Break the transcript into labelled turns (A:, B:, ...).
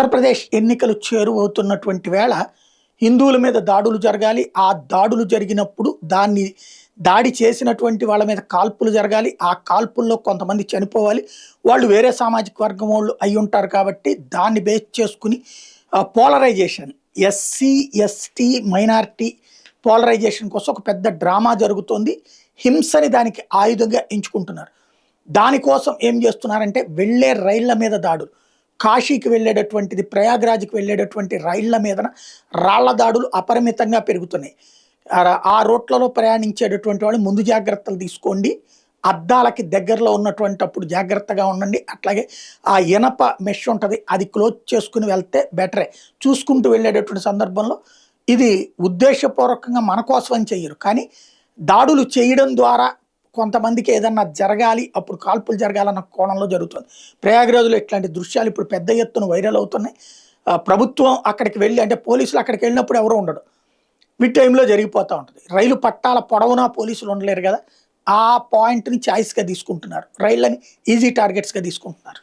A: ఉత్తరప్రదేశ్ ఎన్నికలు చేరువవుతున్నటువంటి వేళ హిందువుల మీద దాడులు జరగాలి. ఆ దాడులు జరిగినప్పుడు దాడి చేసినటువంటి వాళ్ళ మీద కాల్పులు జరగాలి. ఆ కాల్పుల్లో కొంతమంది చనిపోవాలి. వాళ్ళు వేరే సామాజిక వర్గం వాళ్ళు అయి ఉంటారు కాబట్టి దాన్ని బేస్ చేసుకుని polarisation, SC, ST, minority polarisation కోసం ఒక పెద్ద డ్రామా జరుగుతోంది. హింసని దానికి ఆయుధంగా ఎంచుకుంటున్నారు. దానికోసం ఏం చేస్తున్నారంటే వెళ్ళే రైళ్ల మీద దాడులు, కాశీకి వెళ్ళేటటువంటిది, ప్రయాగ్రాజ్కి వెళ్ళేటటువంటి రైళ్ల మీద రాళ్ల దాడులు అపరిమితంగా పెరుగుతున్నాయి. ఆ రోడ్లలో ప్రయాణించేటటువంటి వాళ్ళు ముందు జాగ్రత్తలు తీసుకోండి, అద్దాలకి దగ్గరలో ఉన్నటువంటి అప్పుడు జాగ్రత్తగా ఉండండి. అట్లాగే ఆ ఇనప మెష్ ఉంటుంది, అది క్లోజ్ చేసుకుని వెళ్తే బెటరే. చూసుకుంటూ వెళ్ళేటటువంటి సందర్భంలో ఇది ఉద్దేశపూర్వకంగా మన కోసం అని చెయ్యరు, కానీ దాడులు చేయడం ద్వారా కొంతమందికి ఏదన్నా జరగాలి, అప్పుడు కాల్పులు జరగాలన్న కోణంలో జరుగుతుంది. ప్రయాగ్రాజ్లో ఇట్లాంటి దృశ్యాలు ఇప్పుడు పెద్ద ఎత్తున వైరల్ అవుతున్నాయి. ప్రభుత్వం అక్కడికి వెళ్ళి, అంటే పోలీసులు అక్కడికి వెళ్ళినప్పుడు ఎవరు ఉండడు, మిడ్ టైంలో జరిగిపోతూ ఉంటుంది. రైలు పట్టాల పొడవునా పోలీసులు ఉండలేరు కదా, ఆ పాయింట్ని ఛాయిస్గా తీసుకుంటున్నారు, రైళ్ళని ఈజీ టార్గెట్స్గా తీసుకుంటున్నారు.